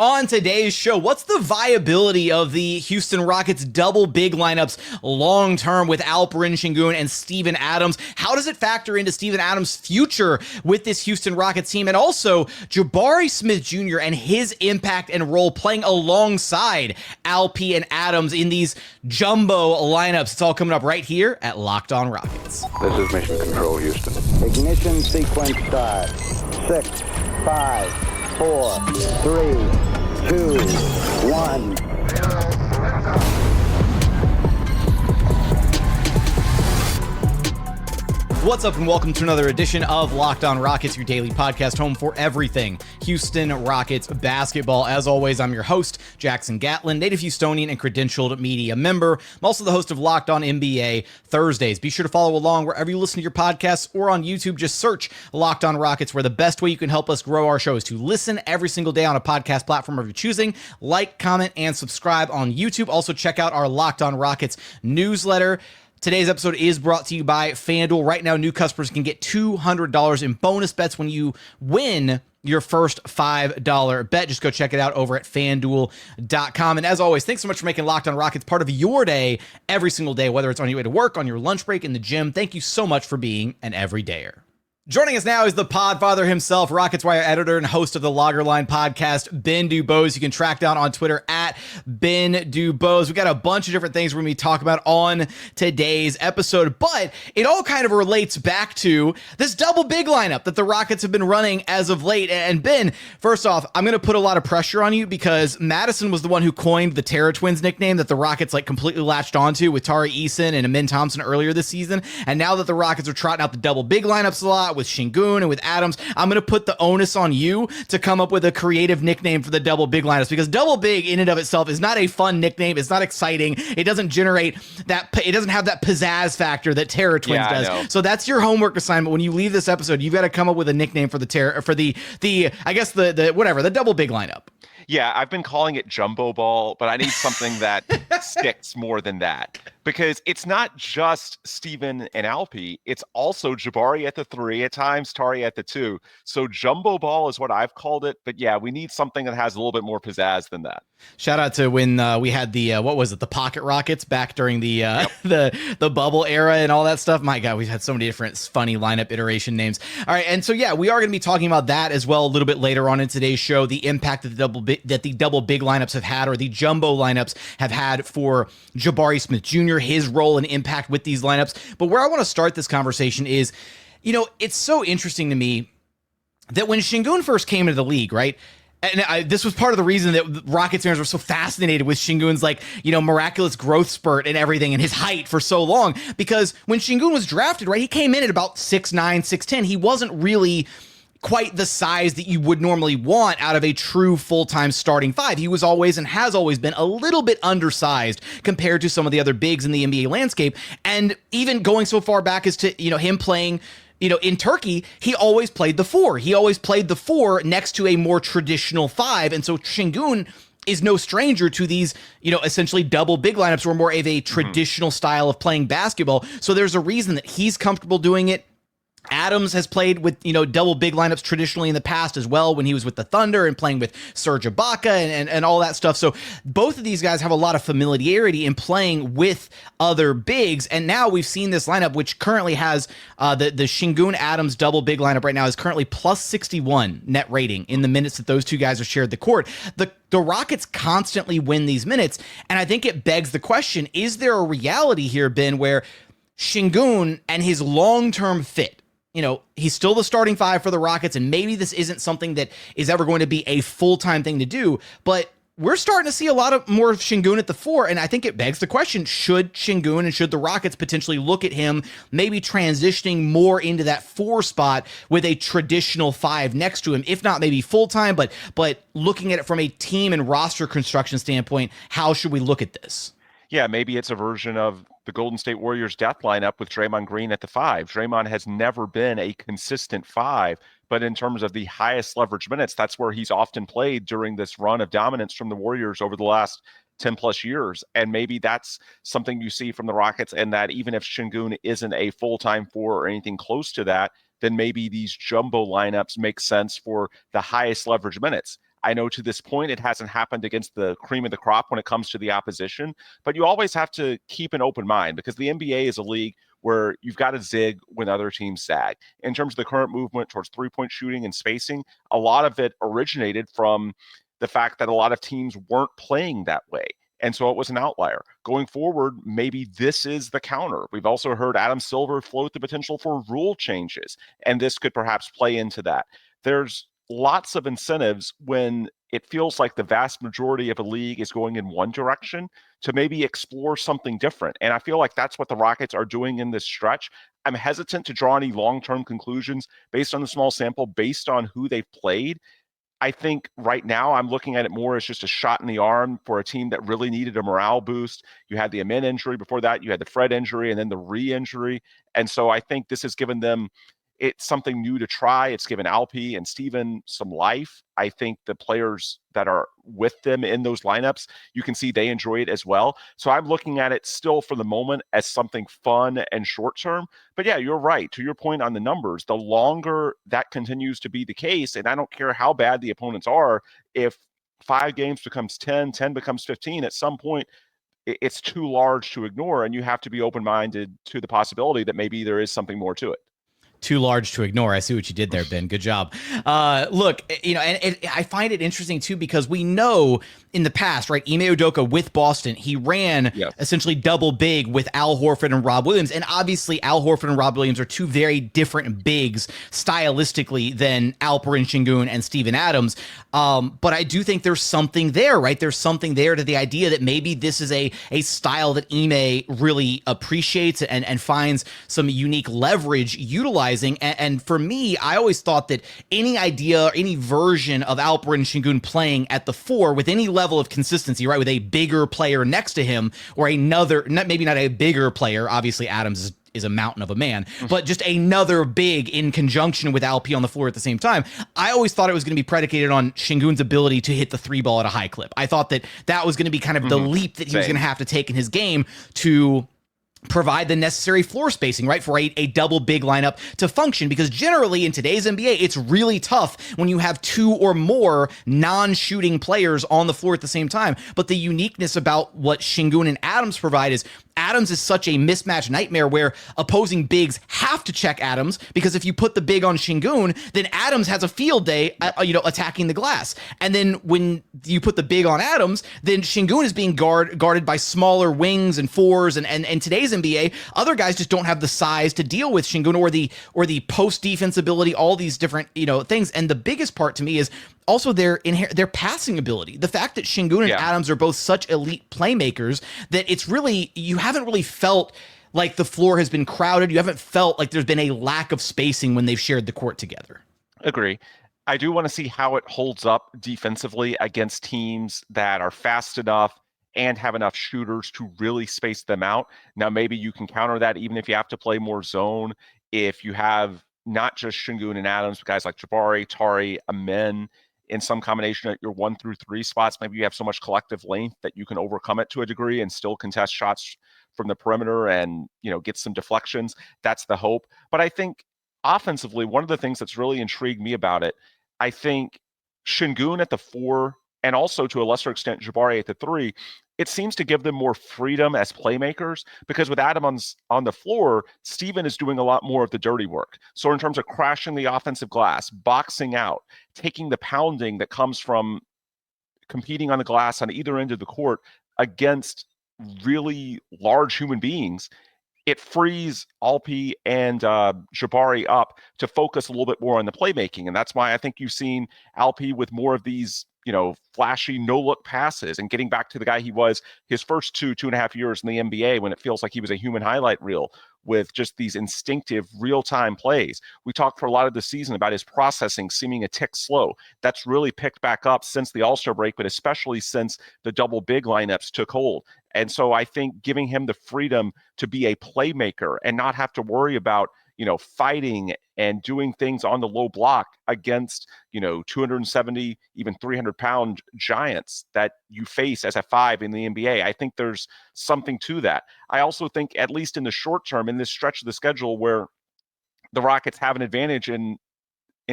On today's show, what's the viability of the Houston Rockets double big lineups long-term with Alperen Sengun and Steven Adams? How does it factor into Steven Adams' future with this Houston Rockets team? And also, Jabari Smith Jr. and his impact and role playing alongside Alperen and Adams in these jumbo lineups. It's all coming up right here at Locked On Rockets. This is Mission Control, Houston. Ignition sequence start. 6, 5, 4, 3, 2, 1. What's up and welcome to another edition of Locked On Rockets, your daily podcast home for everything Houston Rockets basketball. As always, I'm your host, Jackson Gatlin, native Houstonian and credentialed media member. I'm also the host of Locked On NBA Thursdays. Be sure to follow along wherever you listen to your podcasts or on YouTube. Just search Locked On Rockets, where the best way you can help us grow our show is to listen every single day on a podcast platform of your choosing. Like, comment, and subscribe on YouTube. Also, check out our Locked On Rockets newsletter. Today's episode is brought to you by FanDuel. Right now, new customers can get $200 in bonus bets when you win your first $5 bet. Just go check it out over at FanDuel.com. And as always, thanks so much for making Locked On Rockets part of your day every single day, whether it's on your way to work, on your lunch break, in the gym. Thank you so much for being an everydayer. Joining us now is the Podfather himself, Rockets Wire editor and host of the Loggerline podcast, Ben DuBose. You can track down on Twitter at Ben DuBose. We got a bunch of different things we're going to be talking about on today's episode, but it all kind of relates back to this double big lineup that the Rockets have been running as of late. And Ben, first off, I'm going to put a lot of pressure on you because Madison was the one who coined the Terror Twins nickname that the Rockets completely latched onto with Tari, Eason, and Thompson earlier this season. And now that the Rockets are trotting out the double big lineups a lot with Sengun and with Adams, I'm going to put the onus on you to come up with a creative nickname for the double big lineups, because double big in and of itself is not a fun nickname. It's not exciting. It doesn't generate that. It doesn't have that pizzazz factor that Terror Twins does. So that's your homework assignment. When you leave this episode, you've got to come up with a nickname for the the double big lineup. Yeah, I've been calling it Jumbo Ball, but I need something that sticks more than that, because it's not just Steven and Alpi. It's also Jabari at the 3 at times, Tari at the 2. So Jumbo Ball is what I've called it. But yeah, we need something that has a little bit more pizzazz than that. Shout out to when we had the the Pocket Rockets back during the the bubble era and all that stuff. My God, we've had so many different funny lineup iteration names. All right, and so yeah, we are going to be talking about that as well a little bit later on in today's show. The impact that the double big lineups have had, or the jumbo lineups have had, for Jabari Smith Jr., his role and impact with these lineups. But where I want to start this conversation is, it's so interesting to me that when Sengun first came into the league, right? And this was part of the reason that Rockets fans were so fascinated with Sengun's miraculous growth spurt and everything, and his height for so long. Because when Sengun was drafted, right, he came in at about 6'9", 6'10". He wasn't really quite the size that you would normally want out of a true full-time starting five. He was always and has always been a little bit undersized compared to some of the other bigs in the NBA landscape. And even going so far back as to, him playing, in Turkey, he always played the 4. He always played the 4 next to a more traditional 5. And so Sengun is no stranger to these, essentially double big lineups, or more of a traditional style of playing basketball. So there's a reason that he's comfortable doing it. Adams has played with, double big lineups traditionally in the past as well, when he was with the Thunder and playing with Serge Ibaka and all that stuff. So both of these guys have a lot of familiarity in playing with other bigs. And now we've seen this lineup, which currently has the Sengun Adams double big lineup right now is currently plus 61 net rating in the minutes that those two guys have shared the court. The Rockets constantly win these minutes. And I think it begs the question, is there a reality here, Ben, where Sengun and his long-term fit, he's still the starting 5 for the Rockets, and maybe this isn't something that is ever going to be a full-time thing to do, but we're starting to see a lot of more of Sengun at the 4, and I think it begs the question, should Sengun and should the Rockets potentially look at him maybe transitioning more into that 4 spot with a traditional 5 next to him, if not maybe full-time, but looking at it from a team and roster construction standpoint, how should we look at this? Yeah, maybe it's a version of the Golden State Warriors death lineup with Draymond Green at the 5. Draymond has never been a consistent 5, but in terms of the highest leverage minutes, that's where he's often played during this run of dominance from the Warriors over the last 10 plus years. And maybe that's something you see from the Rockets, and that even if Sengun isn't a full-time 4 or anything close to that, then maybe these jumbo lineups make sense for the highest leverage minutes. I know to this point it hasn't happened against the cream of the crop when it comes to the opposition, but you always have to keep an open mind because the NBA is a league where you've got to zig when other teams sag. In terms of the current movement towards three-point shooting and spacing, a lot of it originated from the fact that a lot of teams weren't playing that way. And so it was an outlier. Going forward, maybe this is the counter. We've also heard Adam Silver float the potential for rule changes, and this could perhaps play into that. There's lots of incentives when it feels like the vast majority of a league is going in one direction to maybe explore something different. And I feel like that's what the Rockets are doing in this stretch. I'm hesitant to draw any long-term conclusions based on the small sample, based on who they've played. I think right now I'm looking at it more as just a shot in the arm for a team that really needed a morale boost. You had the Amin injury before that, you had the Fred injury, and then the re-injury. And so I think this has given them it's something new to try. It's given Alpi and Steven some life. I think the players that are with them in those lineups, you can see they enjoy it as well. So I'm looking at it still for the moment as something fun and short term. But yeah, you're right. To your point on the numbers, the longer that continues to be the case, and I don't care how bad the opponents are, if 5 games becomes 10, 10 becomes 15, at some point, it's too large to ignore, and you have to be open-minded to the possibility that maybe there is something more to it. Too large to ignore. I see what you did there, Ben. Good job. Look, and I find it interesting too because we know in the past, right? Ime Udoka with Boston, he ran essentially double big with Al Horford and Rob Williams, and obviously Al Horford and Rob Williams are two very different bigs stylistically than Alperen Sengun and Steven Adams. But I do think there's something there, right? There's something there to the idea that maybe this is a style that Ime really appreciates and finds some unique leverage utilizing. And for me, I always thought that any idea or any version of Alperen Sengun playing at the 4 with any level of consistency, right, with a bigger player next to him or another, maybe not a bigger player, obviously Adams is a mountain of a man, but just another big in conjunction with Alp on the floor at the same time. I always thought it was going to be predicated on Sengun's ability to hit the 3 ball at a high clip. I thought that was going to be kind of the leap that he was going to have to take in his game to provide the necessary floor spacing, right, for a double big lineup to function, because generally in today's NBA, it's really tough when you have 2 or more non-shooting players on the floor at the same time. But the uniqueness about what Sengun and Adams provide is Adams is such a mismatch nightmare where opposing bigs have to check Adams, because if you put the big on Sengun, then Adams has a field day, attacking the glass. And then when you put the big on Adams, then Sengun is being guarded by smaller wings and 4s. And today's NBA, other guys just don't have the size to deal with Sengun or the post defense ability, all these different, things. And the biggest part to me is also their passing ability. The fact that Sengun and Adams are both such elite playmakers that it's really, you haven't really felt like the floor has been crowded. You haven't felt like there's been a lack of spacing when they've shared the court together. Agree. I do want to see how it holds up defensively against teams that are fast enough and have enough shooters to really space them out. Now, maybe you can counter that even if you have to play more zone. If you have not just Sengun and Adams, but guys like Jabari, Tari, Amin, in some combination at your 1 through 3 spots, maybe you have so much collective length that you can overcome it to a degree and still contest shots from the perimeter and, get some deflections. That's the hope. But I think offensively, one of the things that's really intrigued me about it, I think Sengun at the 4 and also to a lesser extent Jabari at the 3, it seems to give them more freedom as playmakers, because with Adams on the floor, Steven is doing a lot more of the dirty work. So in terms of crashing the offensive glass, boxing out, taking the pounding that comes from competing on the glass on either end of the court against really large human beings, it frees Alpi and Jabari up to focus a little bit more on the playmaking. And that's why I think you've seen Alpi with more of these flashy no-look passes and getting back to the guy he was his first 2.5 years in the NBA, when it feels like he was a human highlight reel with just these instinctive real-time plays. We talked for a lot of the season about his processing seeming a tick slow. That's really picked back up since the All-Star break, but especially since the double big lineups took hold. And so I think giving him the freedom to be a playmaker and not have to worry about fighting and doing things on the low block against, 270, even 300-pound giants that you face as a 5 in the NBA. I think there's something to that. I also think, at least in the short term, in this stretch of the schedule where the Rockets have an advantage in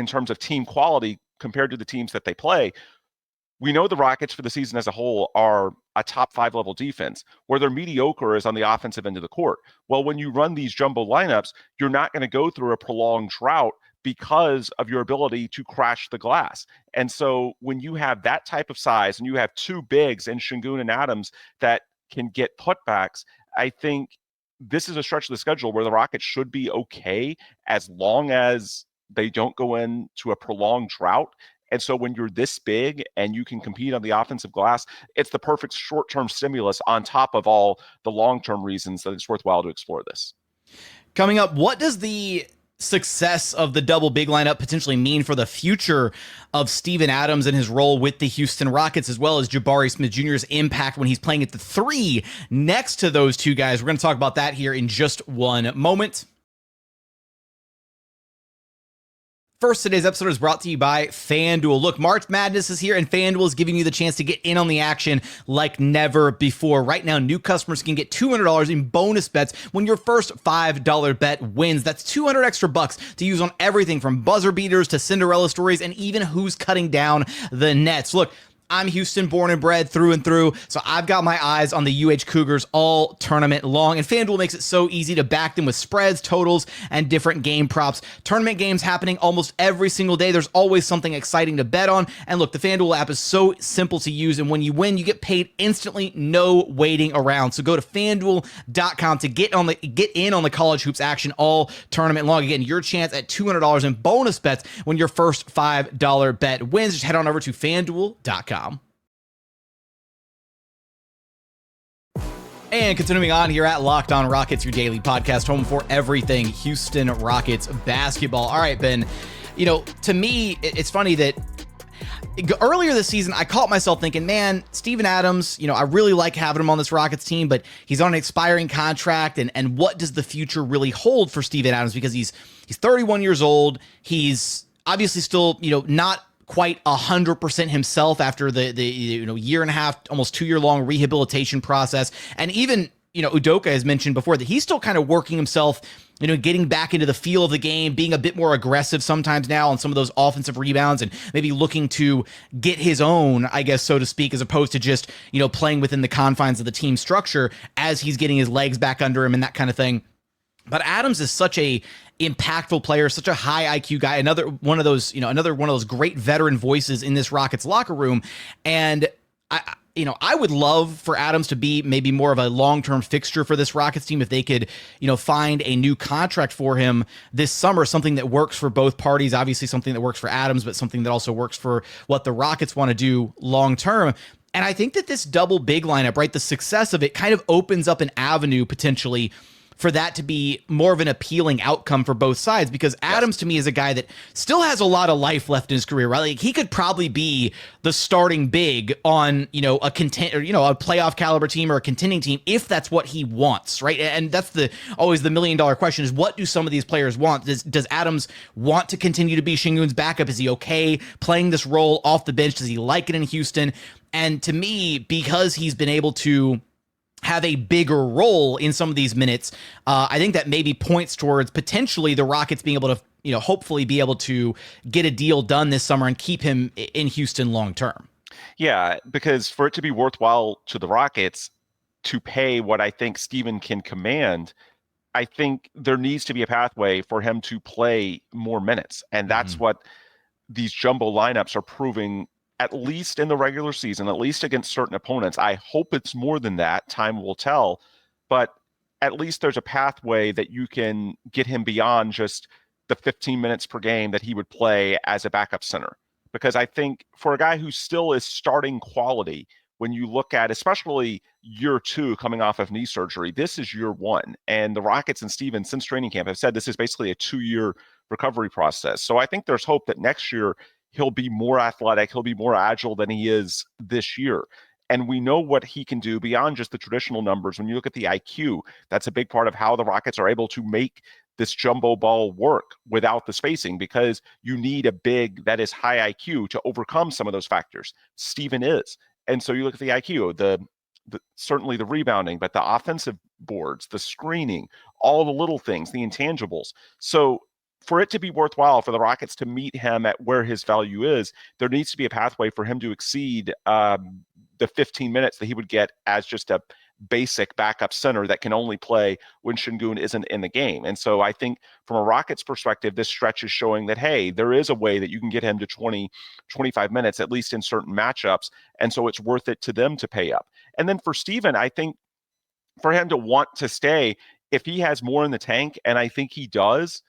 terms of team quality compared to the teams that they play, we know the Rockets for the season as a whole are a top 5 level defense, where they're mediocre is on the offensive end of the court. Well, when you run these jumbo lineups, you're not going to go through a prolonged drought because of your ability to crash the glass. And so when you have that type of size and you have two bigs in Sengun and Adams that can get putbacks, I think this is a stretch of the schedule where the Rockets should be okay as long as they don't go into a prolonged drought. And so when you're this big and you can compete on the offensive glass, it's the perfect short-term stimulus on top of all the long-term reasons that it's worthwhile to explore this. Coming up, what does the success of the double big lineup potentially mean for the future of Steven Adams and his role with the Houston Rockets, as well as Jabari Smith Jr.'s impact when he's playing at the 3 next to those two guys? We're going to talk about that here in just one moment. First, today's episode is brought to you by FanDuel. Look, March Madness is here, and FanDuel is giving you the chance to get in on the action like never before. Right now, new customers can get $200 in bonus bets when your first $5 bet wins. That's 200 extra bucks to use on everything from buzzer beaters to Cinderella stories and even who's cutting down the nets. Look, I'm Houston born and bred through and through, so I've got my eyes on the UH Cougars all tournament long, and FanDuel makes it so easy to back them with spreads, totals, and different game props. Tournament games happening almost every single day. There's always something exciting to bet on, and look, the FanDuel app is so simple to use, and when you win, you get paid instantly, no waiting around. So go to FanDuel.com to get in on the college hoops action all tournament long. Again, your chance at $200 in bonus bets when your first $5 bet wins. Just head on over to FanDuel.com. And continuing on here at Locked On Rockets, your daily podcast, home for everything Houston Rockets basketball. All right, Ben, to me, it's funny that earlier this season, I caught myself thinking, man, Steven Adams, I really like having him on this Rockets team, but he's on an expiring contract, and what does the future really hold for Steven Adams? Because he's 31 years old. He's obviously still, not quite 100% himself after the year and a half, almost 2 year long rehabilitation process. And even, Udoka has mentioned before that he's still kind of working himself, getting back into the feel of the game, being a bit more aggressive sometimes now on some of those offensive rebounds, and maybe looking to get his own, I guess, so to speak, as opposed to just, playing within the confines of the team structure as he's getting his legs back under him and that kind of thing. But Adams is such a impactful player, such a high IQ guy, another one of those great veteran voices in this Rockets locker room. And I would love for Adams to be maybe more of a long-term fixture for this Rockets team if they could, find a new contract for him this summer, something that works for both parties, obviously something that works for Adams, but something that also works for what the Rockets want to do long-term. And I think that this double big lineup, right, the success of it kind of opens up an avenue potentially for that to be more of an appealing outcome for both sides, because Adams to me is a guy that still has a lot of life left in his career, right? Like he could probably be the starting big on, a playoff caliber team or a contending team if that's what he wants, right? And that's always the $1 million question is, what do some of these players want? Does Adams want to continue to be Sengun's backup? Is he okay playing this role off the bench? Does he like it in Houston? And to me, because he's been able to have a bigger role in some of these minutes, I think that maybe points towards potentially the Rockets being able to, hopefully be able to get a deal done this summer and keep him in Houston long term. Yeah, because for it to be worthwhile to the Rockets to pay what I think Steven can command, I think there needs to be a pathway for him to play more minutes. And that's what these jumbo lineups are proving, at least in the regular season, at least against certain opponents. I hope it's more than that. Time will tell. But at least there's a pathway that you can get him beyond just the 15 minutes per game that he would play as a backup center. Because I think for a guy who still is starting quality, when you look at especially year 2 coming off of knee surgery, this is year 1. And the Rockets and Steven since training camp have said this is basically a 2-year recovery process. So I think there's hope that next year he'll be more athletic, he'll be more agile than he is this year. And we know what he can do beyond just the traditional numbers. When you look at the IQ, that's a big part of how the Rockets are able to make this jumbo ball work without the spacing, because you need a big that is high IQ to overcome some of those factors. Steven is. And so you look at the IQ, the certainly the rebounding, but the offensive boards, the screening, all the little things, the intangibles. So for it to be worthwhile for the Rockets to meet him at where his value is, there needs to be a pathway for him to exceed the 15 minutes that he would get as just a basic backup center that can only play when Sengun isn't in the game. And so I think from a Rockets perspective, this stretch is showing that, hey, there is a way that you can get him to 20, 25 minutes, at least in certain matchups. And so it's worth it to them to pay up. And then for Steven, I think for him to want to stay, if he has more in the tank, and I think he does,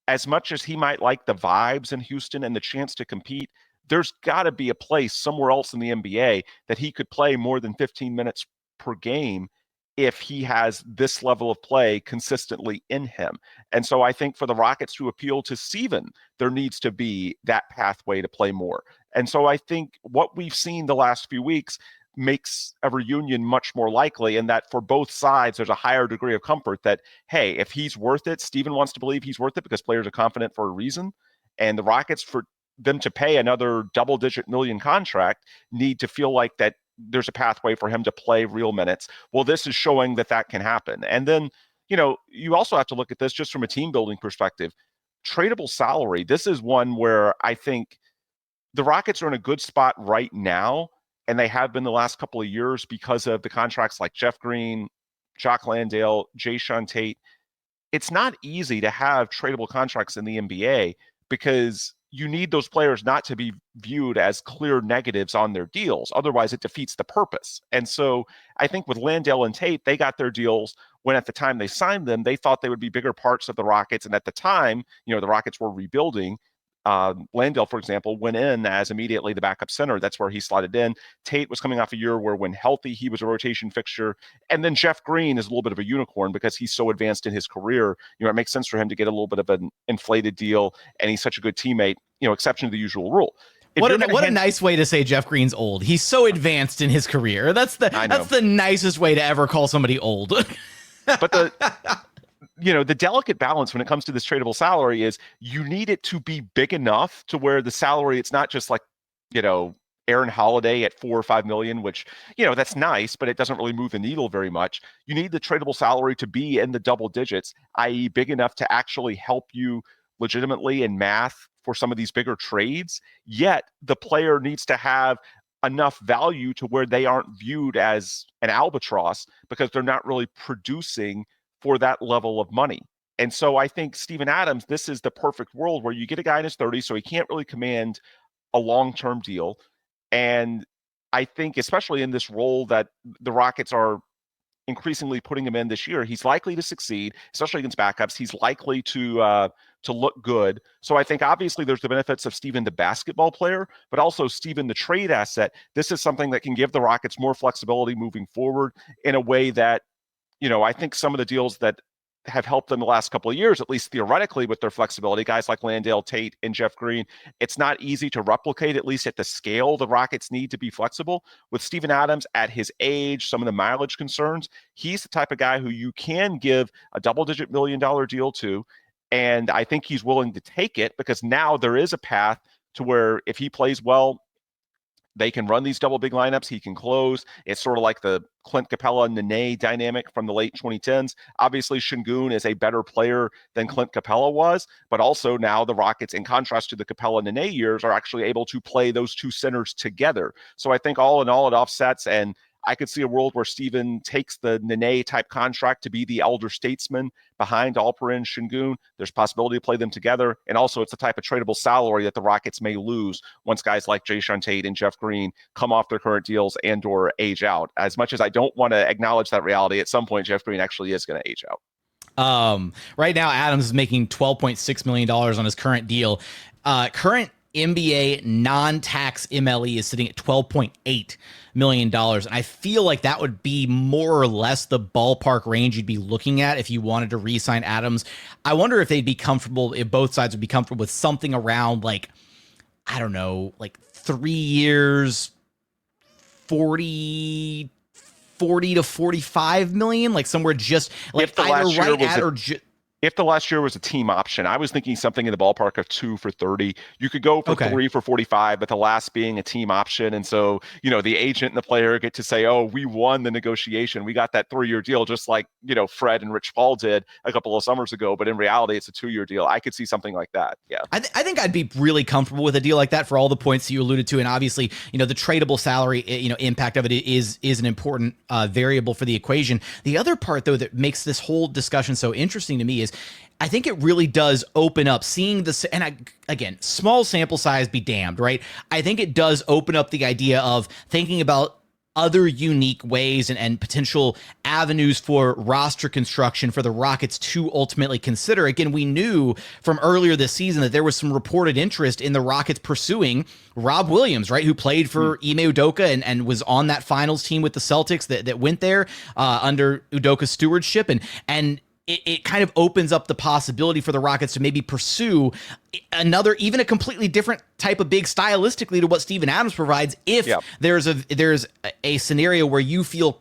as much as he might like the vibes in Houston and the chance to compete, there's got to be a place somewhere else in the NBA that he could play more than 15 minutes per game if he has this level of play consistently in him. And so I think for the Rockets to appeal to Steven, there needs to be that pathway to play more. And so I think what we've seen the last few weeks makes a reunion much more likely, and that for both sides, there's a higher degree of comfort that, hey, if he's worth it, Steven wants to believe he's worth it because players are confident for a reason. And the Rockets, for them to pay another double-digit million contract, need to feel like that there's a pathway for him to play real minutes. Well, this is showing that that can happen. And then, you also have to look at this just from a team building perspective. Tradable salary, this is one where I think the Rockets are in a good spot right now, and they have been the last couple of years because of the contracts like Jeff Green, Jock Landale, Jackson Gatlin. It's not easy to have tradable contracts in the NBA because you need those players not to be viewed as clear negatives on their deals. Otherwise, it defeats the purpose. And so I think with Landale and Tate, they got their deals when at the time they signed them, they thought they would be bigger parts of the Rockets. And at the time, the Rockets were rebuilding. Landale, for example, went in as immediately the backup center. That's where he slotted in. Tate was coming off a year where when healthy, he was a rotation fixture. And then Jeff Green is a little bit of a unicorn because he's so advanced in his career. It makes sense for him to get a little bit of an inflated deal, and he's such a good teammate, exception to the usual rule. What a nice way to say Jeff Green's old. He's so advanced in his career. That's the nicest way to ever call somebody old. But the delicate balance when it comes to this tradable salary is you need it to be big enough to where the salary, it's not just like, Aaron Holiday at $4 or $5 million, which, that's nice, but it doesn't really move the needle very much. You need the tradable salary to be in the double digits, i.e. big enough to actually help you legitimately in math for some of these bigger trades. Yet the player needs to have enough value to where they aren't viewed as an albatross because they're not really producing for that level of money. And so I think Steven Adams, this is the perfect world where you get a guy in his 30s, so he can't really command a long-term deal. And I think especially in this role that the Rockets are increasingly putting him in this year, he's likely to succeed, especially against backups. He's likely to look good. So I think obviously there's the benefits of Steven, the basketball player, but also Steven, the trade asset. This is something that can give the Rockets more flexibility moving forward in a way that, I think some of the deals that have helped them the last couple of years, at least theoretically with their flexibility, guys like Landale, Tate, and Jeff Green, it's not easy to replicate, at least at the scale the Rockets need to be flexible. With Steven Adams at his age, some of the mileage concerns, he's the type of guy who you can give a double-digit $1 million deal to, and I think he's willing to take it because now there is a path to where if he plays well, they can run these double big lineups. He can close. It's sort of like the Clint Capella-Nene dynamic from the late 2010s. Obviously, Sengun is a better player than Clint Capella was, but also now the Rockets, in contrast to the Capella-Nene years, are actually able to play those two centers together. So I think all in all, it offsets, and I could see a world where Steven takes the Nene type contract to be the elder statesman behind Alperen Sengun. There's possibility to play them together. And also it's the type of tradable salary that the Rockets may lose once guys like Jackson Tate and Jeff Green come off their current deals and or age out. As much as I don't want to acknowledge that reality, at some point Jeff Green actually is going to age out. Right now, Adams is making $12.6 million on his current deal. Current NBA non-tax MLE is sitting at $12.8 million. And I feel like that would be more or less the ballpark range you'd be looking at if you wanted to re-sign Adams. I wonder if they'd be comfortable, if both sides would be comfortable with something around like, I don't know, like 3 years, 40 to 45 million, like somewhere just like either right at or If the last year was a team option, I was thinking something in the ballpark of 2 for 30. You could go for 3 for 45, but the last being a team option. And so, the agent and the player get to say, oh, we won the negotiation. We got that 3-year deal, just like, Fred and Rich Paul did a couple of summers ago. But in reality, it's a 2-year deal. I could see something like that. Yeah. I think I'd be really comfortable with a deal like that for all the points that you alluded to. And obviously, the tradable salary, impact of it is an important variable for the equation. The other part, though, that makes this whole discussion so interesting to me is I think it really does open up seeing this. And again, small sample size be damned, right? I think it does open up the idea of thinking about other unique ways and potential avenues for roster construction for the Rockets to ultimately consider. Again, we knew from earlier this season that there was some reported interest in the Rockets pursuing Rob Williams, right, who played for Ime Udoka and was on that finals team with the Celtics that went there under Udoka's stewardship. And it kind of opens up the possibility for the Rockets to maybe pursue another, even a completely different type of big stylistically to what Steven Adams provides. If there's a scenario where you feel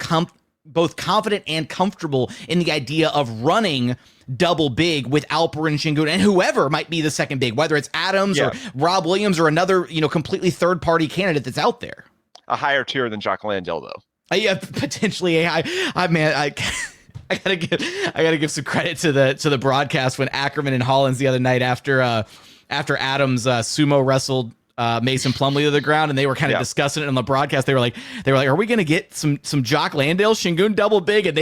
both confident and comfortable in the idea of running double big with Alperen Sengun and whoever might be the second big, whether it's Adams or Rob Williams or another, completely third party candidate that's out there. A higher tier than Jock Landale, though. Yeah, potentially. I gotta give some credit to the broadcast when Ackerman and Hollins the other night after Adams sumo wrestled Mason Plumlee to the ground, and they were kind of discussing it on the broadcast. They were like, are we gonna get some Jock Landale Sengun double big? And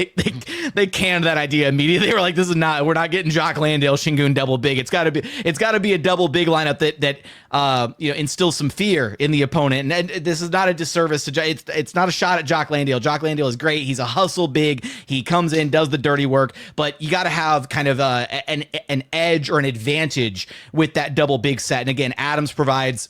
they canned that idea immediately. They were like, we're not getting Jock Landale Sengun double big. It's gotta be a double big lineup that instills some fear in the opponent. And this is not a disservice to it's not a shot at Jock Landale. Jock Landale is great. He's a hustle big. He comes in, does the dirty work, but you got to have kind of an edge or an advantage with that double big set. And again, Adams provides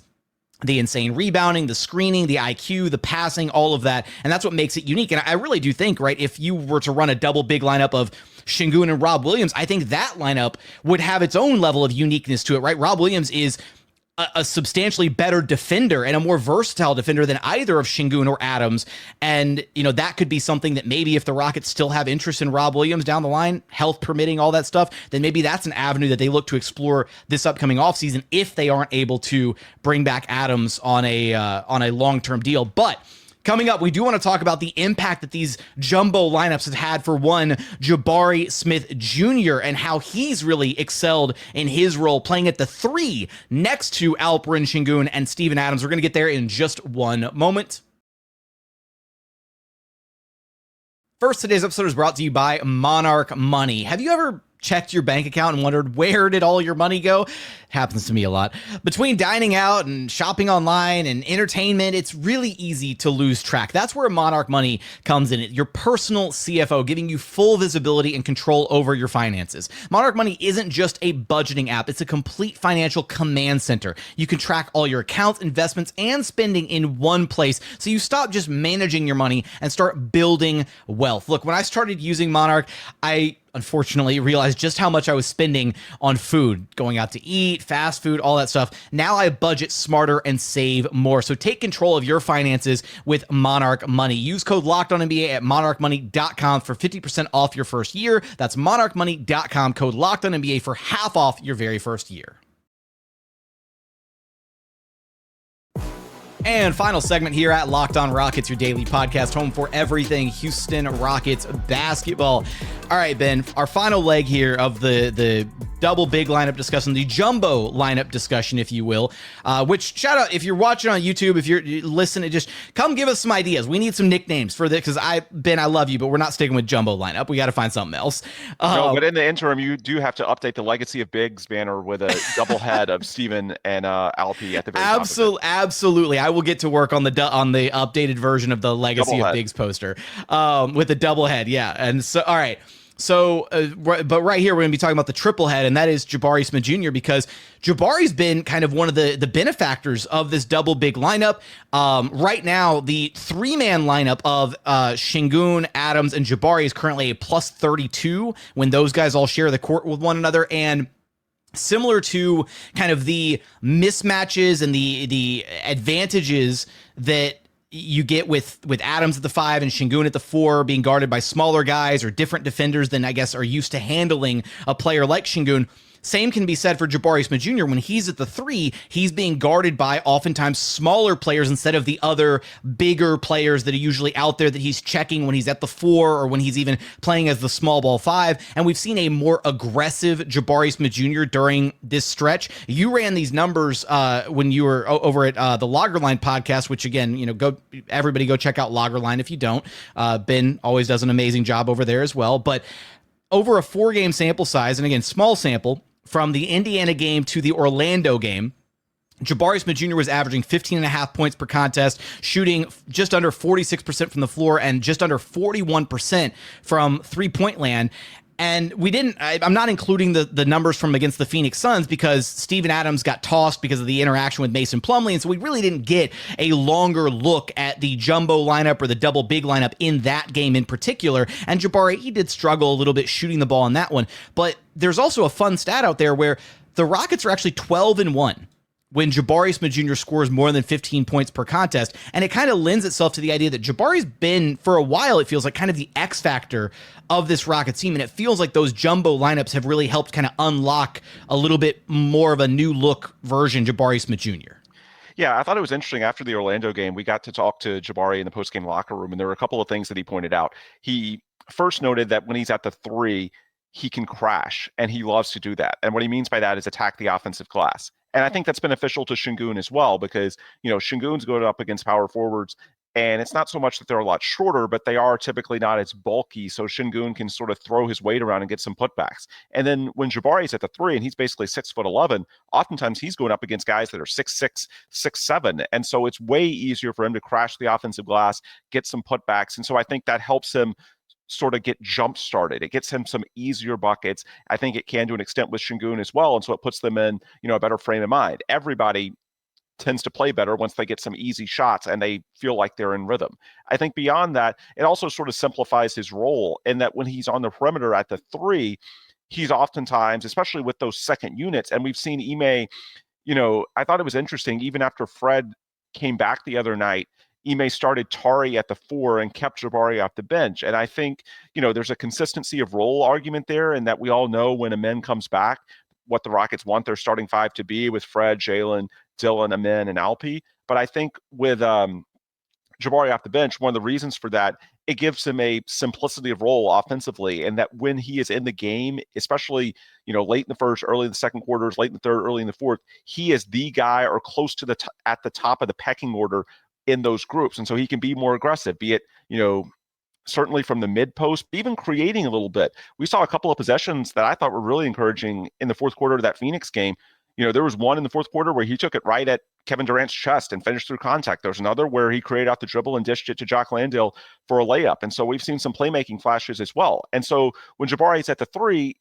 the insane rebounding, the screening, the IQ, the passing, all of that. And that's what makes it unique. And I really do think, right, if you were to run a double big lineup of Sengun and Rob Williams, I think that lineup would have its own level of uniqueness to it, right? Rob Williams is a substantially better defender and a more versatile defender than either of Sengun or Adams. And, that could be something that maybe if the Rockets still have interest in Rob Williams down the line, health permitting, all that stuff, then maybe that's an avenue that they look to explore this upcoming offseason if they aren't able to bring back Adams on a long-term deal. But coming up, we do want to talk about the impact that these jumbo lineups have had for one Jabari Smith Jr. and how he's really excelled in his role playing at the 3 next to Alperen Sengun and Steven Adams. We're going to get there in just one moment. First, today's episode is brought to you by Monarch Money. Have you ever checked your bank account and wondered where did all your money go? Happens to me a lot. Between dining out and shopping online and entertainment, it's really easy to lose track. That's where Monarch Money comes in. Your personal CFO, giving you full visibility and control over your finances. Monarch Money isn't just a budgeting app. It's a complete financial command center. You can track all your accounts, investments, and spending in one place, so you stop just managing your money and start building wealth. Look, when I started using Monarch, I unfortunately realized just how much I was spending on food, going out to eat, fast food, all that stuff. Now I budget smarter and save more. So take control of your finances with Monarch Money. Use code LOCKEDONNBA at monarchmoney.com for 50% off your first year. That's monarchmoney.com, code LOCKEDONNBA for half off your very first year. And final segment here at Locked On Rockets, your daily podcast, home for everything Houston Rockets basketball. All right, Ben, our final leg here of the double big lineup discussion, the jumbo lineup discussion, if you will, which, shout out, if you're watching on YouTube, if you're listening, just come give us some ideas. We need some nicknames for this, because Ben, I love you, but we're not sticking with jumbo lineup. We got to find something else. No, but in the interim, you do have to update the Legacy of Bigs banner with a double head of Steven and Alpi at the very top. Absolutely. I will get to work on the updated version of the Legacy of Bigs poster with a double head. Yeah. And so, all right. So, but right here, we're going to be talking about the triple head, and that is Jabari Smith Jr., because Jabari's been kind of one of the benefactors of this double big lineup. Right now, the 3-man lineup of Sengun, Adams, and Jabari is currently a plus 32 when those guys all share the court with one another. And similar to kind of the mismatches and the advantages that you get with Adams at the 5 and Sengun at the 4 being guarded by smaller guys or different defenders than I guess are used to handling a player like Sengun. Same can be said for Jabari Smith Jr. When he's at the 3, he's being guarded by oftentimes smaller players instead of the other bigger players that are usually out there that he's checking when he's at the 4 or when he's even playing as the small ball 5. And we've seen a more aggressive Jabari Smith Jr. during this stretch. You ran these numbers when you were over at the Loggerline podcast, which again, everybody go check out Loggerline if you don't. Ben always does an amazing job over there as well. But over a 4-game sample size, and again, small sample, from the Indiana game to the Orlando game, Jabari Smith Jr. was averaging 15.5 points per contest, shooting just under 46% from the floor and just under 41% from three-point land. And I'm not including the numbers from against the Phoenix Suns because Steven Adams got tossed because of the interaction with Mason Plumlee. And so we really didn't get a longer look at the jumbo lineup or the double big lineup in that game in particular. And Jabari, he did struggle a little bit shooting the ball in that one. But there's also a fun stat out there where the Rockets are actually 12-1 when Jabari Smith Jr. scores more than 15 points per contest. And it kind of lends itself to the idea that Jabari's been, for a while, it feels like kind of the X factor of this Rockets team. And it feels like those jumbo lineups have really helped kind of unlock a little bit more of a new look version Jabari Smith Jr. Yeah, I thought it was interesting. After the Orlando game, we got to talk to Jabari in the postgame locker room, and there were a couple of things that he pointed out. He first noted that when he's at the 3, he can crash, and he loves to do that. And what he means by that is attack the offensive glass. And I think that's beneficial to Sengun as well because, Sengun's going up against power forwards, and it's not so much that they're a lot shorter, but they are typically not as bulky, so Sengun can sort of throw his weight around and get some putbacks. And then when Jabari's at the 3 and he's basically 6'11", oftentimes he's going up against guys that are 6'6", 6'7", and so it's way easier for him to crash the offensive glass, get some putbacks, and so I think that helps him sort of get jump started. It gets him some easier buckets. I think it can to an extent with Sengun as well. And so it puts them in, a better frame of mind. Everybody tends to play better once they get some easy shots and they feel like they're in rhythm. I think beyond that, it also sort of simplifies his role in that when he's on the perimeter at the 3, he's oftentimes, especially with those second units, and we've seen Ime, I thought it was interesting, even after Fred came back the other night, Ime started Tari at the 4 and kept Jabari off the bench. And I think, there's a consistency of role argument there, and that we all know when Amen comes back, what the Rockets want their starting 5 to be with Fred, Jalen, Dillon, Amen, and Alpi. But I think with Jabari off the bench, one of the reasons for that, it gives him a simplicity of role offensively, and that when he is in the game, especially, late in the first, early in the second quarters, late in the third, early in the fourth, he is the guy or close to at the top of the pecking order in those groups. And so he can be more aggressive, be it, certainly from the mid post, even creating a little bit. We saw a couple of possessions that I thought were really encouraging in the fourth quarter of that Phoenix game. There was one in the fourth quarter where he took it right at Kevin Durant's chest and finished through contact. There was another where he created out the dribble and dished it to Jock Landale for a layup. And so we've seen some playmaking flashes as well. And so when Jabari's at the 3,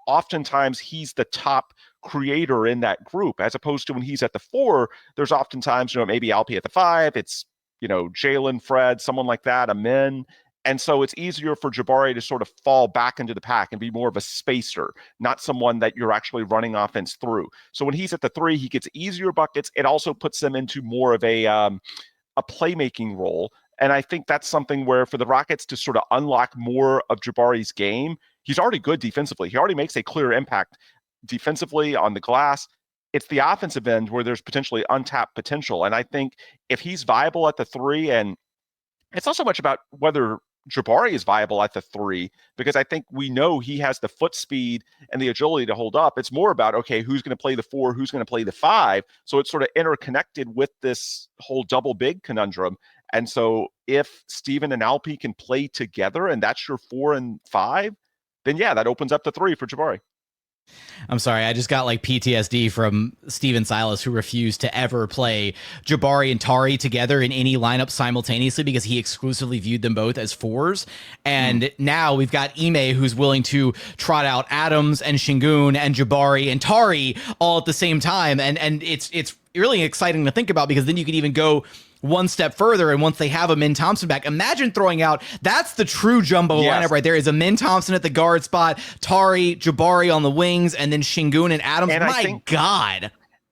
oftentimes he's the top creator in that group, as opposed to when he's at the 4, there's oftentimes, maybe Alpi at the 5, it's, Jalen, Fred, someone like that, Amen. And so it's easier for Jabari to sort of fall back into the pack and be more of a spacer, not someone that you're actually running offense through. So when he's at the 3, he gets easier buckets. It also puts him into more of a playmaking role. And I think that's something where for the Rockets to sort of unlock more of Jabari's game, he's already good defensively. He already makes a clear impact defensively on the glass. It's the offensive end where there's potentially untapped potential. And I think if he's viable at the 3, and it's not so much about whether Jabari is viable at the 3, because I think we know he has the foot speed and the agility to hold up. It's more about, okay, who's going to play the 4, who's going to play the 5. So it's sort of interconnected with this whole double big conundrum. And so if Steven and Alpi can play together and that's your 4 and 5, then yeah, that opens up the 3 for Jabari. I'm sorry, I just got like PTSD from Steven Silas, who refused to ever play Jabari and Tari together in any lineup simultaneously because he exclusively viewed them both as 4s. And now we've got Ime, who's willing to trot out Adams and Sengun and Jabari and Tari all at the same time. And it's really exciting to think about, because then you could even go one step further, and once they have Amen Thompson back, imagine throwing out, that's the true jumbo lineup right there, is Amen Thompson at the guard spot, Tari, Jabari on the wings, and then Sengun and Adams. And God.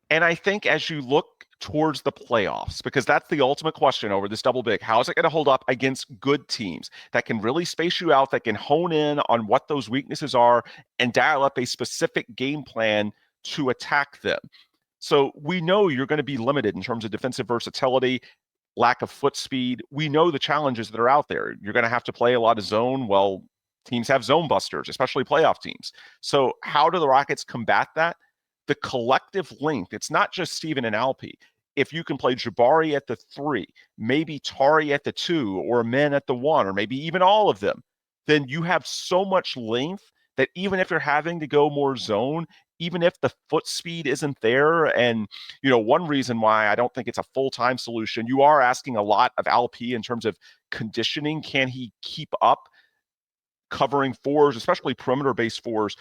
And I think as you look towards the playoffs, because that's the ultimate question over this double big. How is it going to hold up against good teams that can really space you out, that can hone in on what those weaknesses are and dial up a specific game plan to attack them? So we know you're going to be limited in terms of defensive versatility, lack of foot speed. We know the challenges that are out there. You're going to have to play a lot of zone. Well, teams have zone busters, especially playoff teams. So how do the Rockets combat that? The collective length. It's not just Steven and Alpi. If you can play Jabari at the 3, maybe Tari at the 2, or Men at the 1, or maybe even all of them, then you have so much length that even if you're having to go more zone, even if the foot speed isn't there, and one reason why I don't think it's a full-time solution, you are asking a lot of Alpi in terms of conditioning. Can he keep up covering 4s, especially perimeter-based 4s?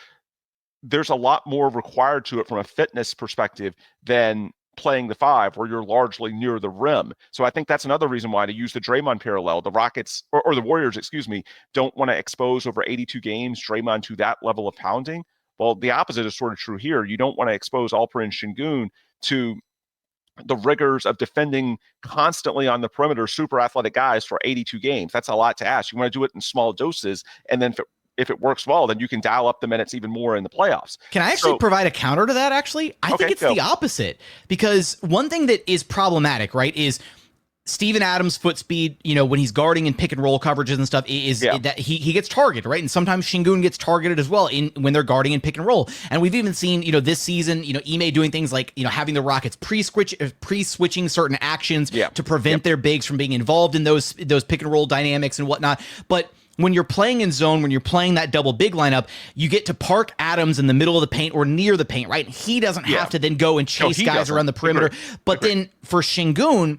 There's a lot more required to it from a fitness perspective than playing the 5 where you're largely near the rim. So I think that's another reason why, to use the Draymond parallel, the Rockets or the Warriors, don't want to expose over 82 games Draymond to that level of pounding. Well, the opposite is sort of true here. You don't want to expose Alperen Sengun to the rigors of defending constantly on the perimeter super athletic guys for 82 games. That's a lot to ask. You want to do it in small doses, and then if it works well, then you can dial up the minutes even more in the playoffs. Can I actually provide a counter to that, actually? I think it's the opposite. Because one thing that is problematic, right, is Steven Adams' foot speed, when he's guarding in pick and roll coverages and stuff, is that he gets targeted, right? And sometimes Sengun gets targeted as well when they're guarding in pick and roll. And we've even seen, this season, Ime doing things like, having the Rockets pre-switching certain actions to prevent their bigs from being involved in those pick and roll dynamics and whatnot. But when you're playing in zone, when you're playing that double big lineup, you get to park Adams in the middle of the paint or near the paint, right? He doesn't have to then go and chase guys around the perimeter. But then for Sengun,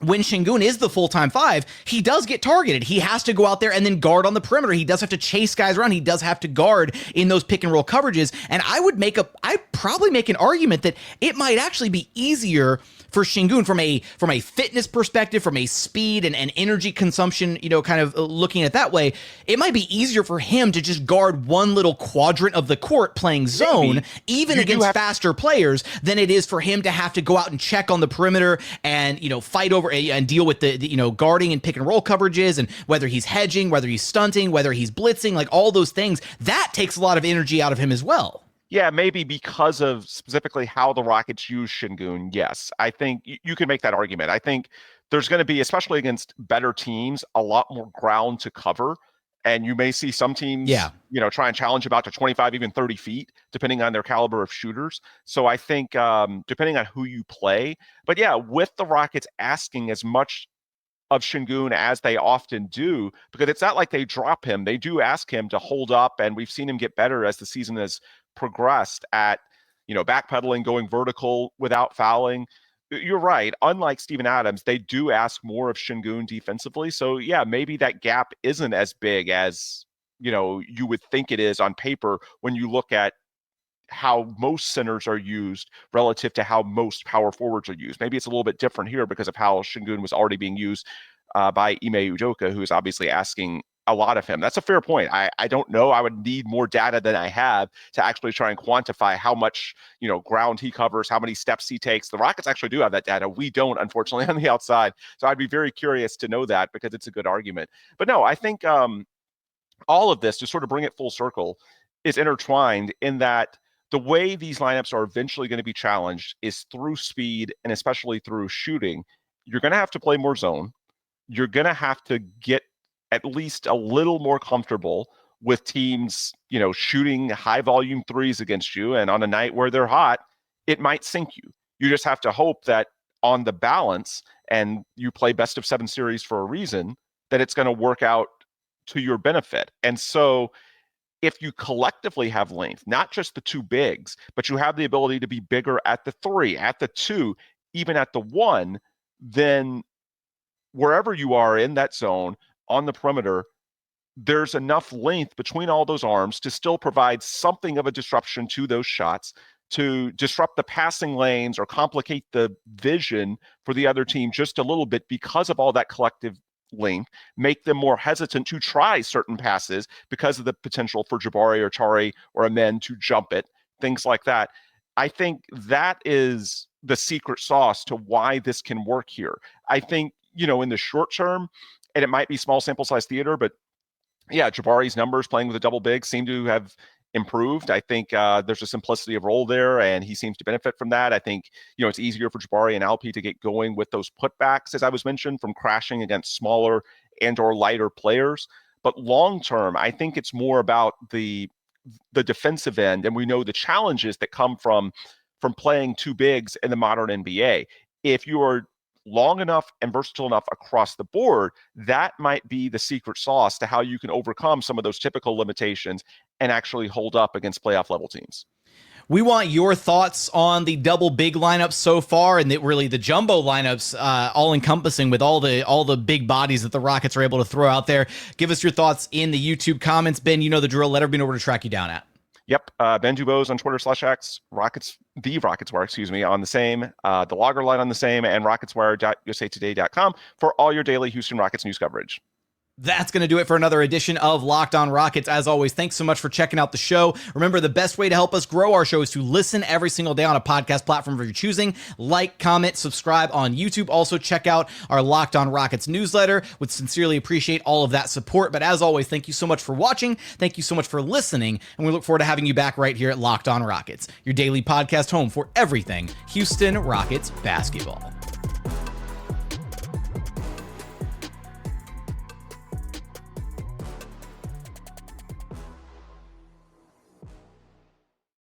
when Sengun is the full-time 5, he does get targeted. He has to go out there and then guard on the perimeter. He does have to chase guys around. He does have to guard in those pick and roll coverages. And I'd probably make an argument that it might actually be easier for Sengun from a fitness perspective, from a speed and energy consumption, kind of looking at it that way. It might be easier for him to just guard one little quadrant of the court playing zone, even against faster players, than it is for him to have to go out and check on the perimeter and, fight over and deal with the guarding and pick and roll coverages, and whether he's hedging, whether he's stunting, whether he's blitzing, like all those things. That takes a lot of energy out of him as well. Yeah, maybe because of specifically how the Rockets use Sengun. Yes, I think you can make that argument. I think there's going to be, especially against better teams, a lot more ground to cover. And you may see some teams, try and challenge about to 25, even 30 feet, depending on their caliber of shooters. So I think depending on who you play, but with the Rockets asking as much of Sengun as they often do, because it's not like they drop him. They do ask him to hold up, and we've seen him get better as the season has progressed at, backpedaling, going vertical without fouling. You're right. Unlike Steven Adams, they do ask more of Sengun defensively. So maybe that gap isn't as big as, you would think it is on paper when you look at how most centers are used relative to how most power forwards are used. Maybe it's a little bit different here because of how Sengun was already being used by Ime Udoka, who is obviously asking a lot of him. That's a fair point. I don't know. I would need more data than I have to actually try and quantify how much, ground he covers, how many steps he takes. The Rockets actually do have that data. We don't, unfortunately, on the outside. So I'd be very curious to know that, because it's a good argument. But no, I think all of this, to sort of bring it full circle, is intertwined in that the way these lineups are eventually going to be challenged is through speed, and especially through shooting. You're going to have to play more zone. You're going to have to get at least a little more comfortable with teams, shooting high volume 3s against you. And on a night where they're hot, it might sink you. You just have to hope that on the balance, and you play best of 7 series for a reason, that it's going to work out to your benefit. And so if you collectively have length, not just the 2 bigs, but you have the ability to be bigger at the 3, at the 2, even at the 1, then wherever you are in that zone, on the perimeter, there's enough length between all those arms to still provide something of a disruption to those shots, to disrupt the passing lanes or complicate the vision for the other team just a little bit because of all that collective length, make them more hesitant to try certain passes because of the potential for Jabari or Tari or a men to jump it, things like that. I think that is the secret sauce to why this can work here. I think, in the short term, and it might be small sample size theater, but yeah, Jabari's numbers playing with a double big seem to have improved. I think there's a simplicity of role there, and he seems to benefit from that. I think, it's easier for Jabari and Alpi to get going with those putbacks, as I was mentioned, from crashing against smaller and or lighter players. But long term, I think it's more about the defensive end, and we know the challenges that come from playing two bigs in the modern NBA. If you are long enough and versatile enough across the board, that might be the secret sauce to how you can overcome some of those typical limitations and actually hold up against playoff level teams. We want your thoughts on the double big lineups so far, and really the jumbo lineups, all encompassing with all the big bodies that the Rockets are able to throw out there. Give us your thoughts in the YouTube comments. Ben, you know the drill. Let everybody know where to track you down at. Yep. Ben DuBose on Twitter /X, the Rocketswire, on the same, the Logger Line on the same, and rocketswire.usatoday.com for all your daily Houston Rockets news coverage. That's going to do it for another edition of Locked On Rockets. As always, thanks so much for checking out the show. Remember, the best way to help us grow our show is to listen every single day on a podcast platform of your choosing. Like, comment, subscribe on YouTube. Also, check out our Locked On Rockets newsletter. Would sincerely appreciate all of that support. But as always, thank you so much for watching. Thank you so much for listening. And we look forward to having you back right here at Locked On Rockets, your daily podcast home for everything Houston Rockets basketball.